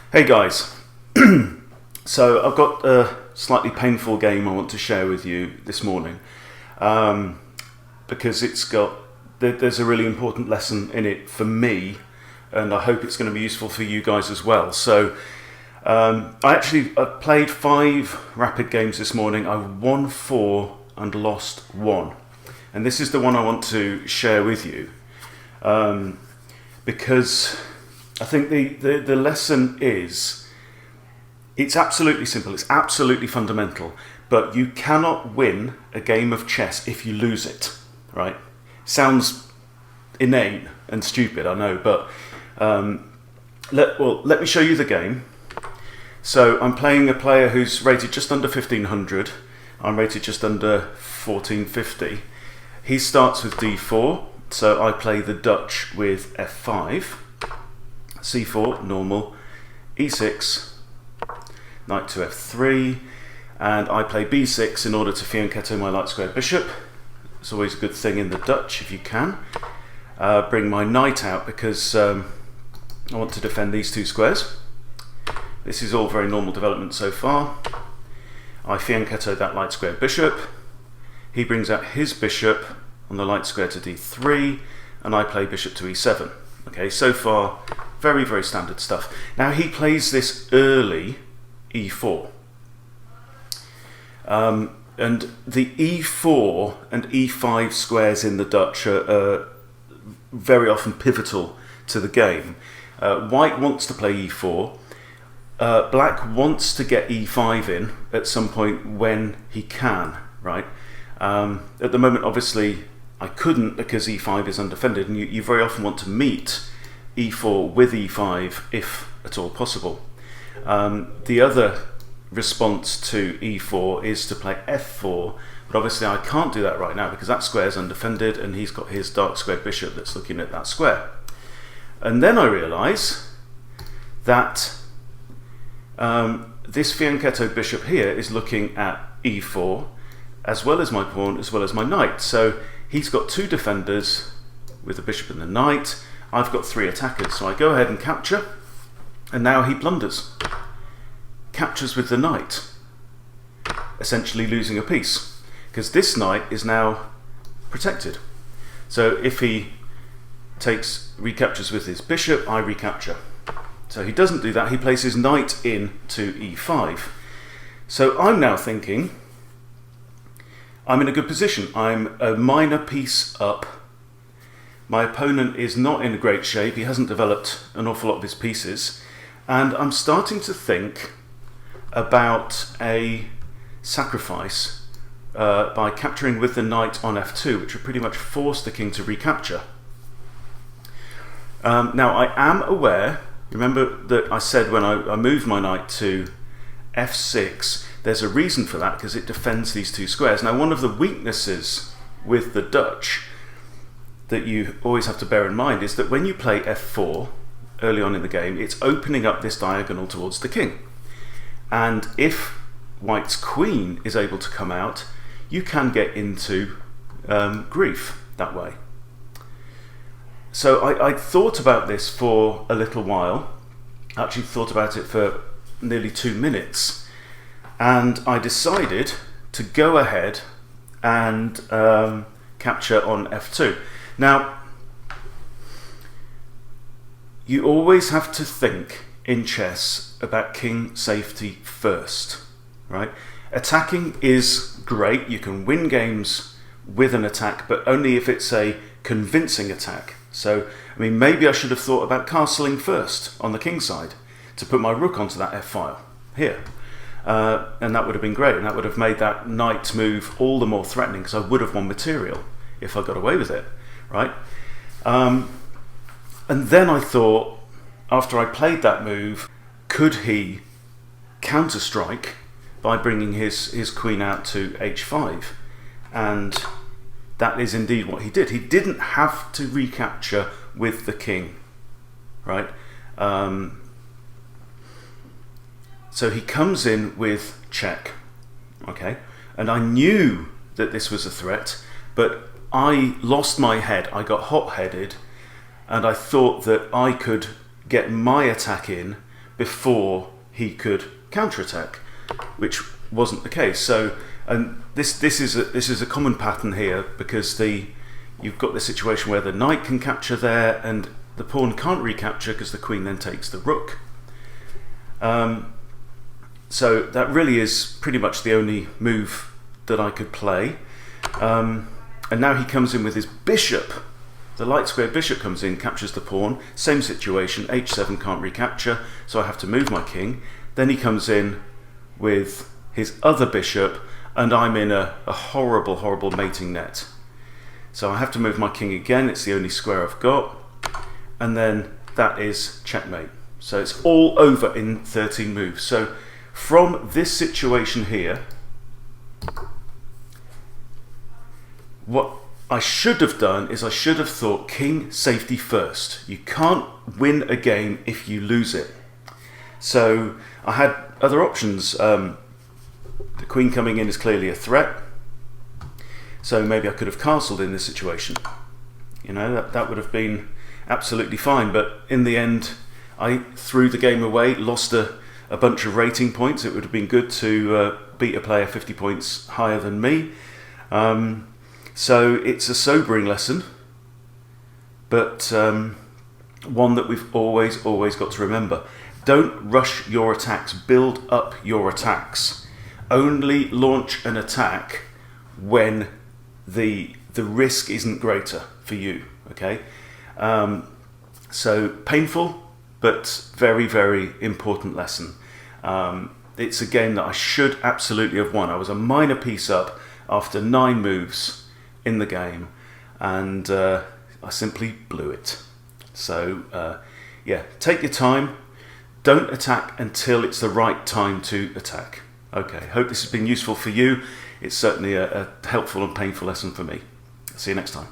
Hey guys, so I've got a slightly painful game I want to share with you this morning because there's a really important lesson in it for me, and I hope it's going to be useful for you guys as well. So I played 5 rapid games this morning. I won 4 and lost 1, and this is the one I want to share with you because I think the lesson is, it's absolutely simple, it's absolutely fundamental, but you cannot win a game of chess if you lose it, right? Sounds inane and stupid, I know, but let me show you the game. So I'm playing a player who's rated just under 1500, I'm rated just under 1450. He starts with d4, so I play the Dutch with f5. c4, normal, e6, knight to f3, and I play b6 in order to fianchetto my light square bishop. It's always a good thing in the Dutch if you can. Bring my knight out because I want to defend these 2 squares. This is all very normal development so far. I fianchetto that light square bishop. He brings out his bishop on the light square to d3, and I play bishop to e7. Okay, so far, very, very standard stuff. Now he plays this early e4. And the e4 and e5 squares in the Dutch are very often pivotal to the game. White wants to play e4. Black wants to get e5 in at some point when he can, right? At the moment, obviously, I couldn't because e5 is undefended, and you very often want to meet e4 with e5 if at all possible. The other response to e4 is to play f4, but obviously I can't do that right now because that square is undefended and he's got his dark square bishop that's looking at that square. And then I realise that this fianchetto bishop here is looking at e4 as well as my pawn as well as my knight. So he's got 2 defenders with the bishop and the knight. I've got 3 attackers, so I go ahead and capture, and now he blunders. Captures with the knight, essentially losing a piece, because this knight is now protected. So if he recaptures with his bishop, I recapture. So he doesn't do that, he plays his knight in to e5. So I'm now thinking, I'm in a good position. I'm a minor piece up. My opponent is not in great shape. He hasn't developed an awful lot of his pieces. And I'm starting to think about a sacrifice by capturing with the knight on f2, which would pretty much force the king to recapture. Now, I am aware, remember that I said when I moved my knight to f6, there's a reason for that because it defends these 2 squares. Now, one of the weaknesses with the Dutch that you always have to bear in mind is that when you play f4 early on in the game, it's opening up this diagonal towards the king. And if white's queen is able to come out, you can get into grief that way. So I thought about this for a little while. I actually thought about it for nearly 2 minutes. And I decided to go ahead and capture on f2. Now, you always have to think in chess about king safety first, right? Attacking is great. You can win games with an attack, but only if it's a convincing attack. So, I mean, maybe I should have thought about castling first on the king side to put my rook onto that f-file here. And that would have been great, and that would have made that knight move all the more threatening because I would have won material if I got away with it, right? And then I thought, after I played that move, could he counter-strike by bringing his queen out to h5? And that is indeed what he did. He didn't have to recapture with the king, right? So he comes in with check, okay? And I knew that this was a threat, but I lost my head. I got hot-headed, and I thought that I could get my attack in before he could counterattack, which wasn't the case. So, and this is a common pattern here, because you've got the situation where the knight can capture there, and the pawn can't recapture because the queen then takes the rook. So that really is pretty much the only move that I could play. And now he comes in with his bishop. The light square bishop comes in, captures the pawn. Same situation, h7 can't recapture, so I have to move my king. Then he comes in with his other bishop, and I'm in a horrible, horrible mating net. So I have to move my king again. It's the only square I've got. And then that is checkmate. So it's all over in 13 moves. So from this situation here, what I should have done is I should have thought king safety first. You can't win a game if you lose it. So I had other options. The queen coming in is clearly a threat. So maybe I could have castled in this situation. You know, that would have been absolutely fine. But in the end, I threw the game away, lost a bunch of rating points. It would have been good to beat a player 50 points higher than me. So it's a sobering lesson, but one that we've always got to remember. Don't rush your attacks, build up your attacks. Only launch an attack when the risk isn't greater for you, okay? So painful, but very, very important lesson. It's a game that I should absolutely have won. I was a minor piece up after 9 moves in the game, and I simply blew it. So yeah, take your time. Don't attack until it's the right time to attack. Okay, hope this has been useful for you. It's certainly a helpful and painful lesson for me. See you next time.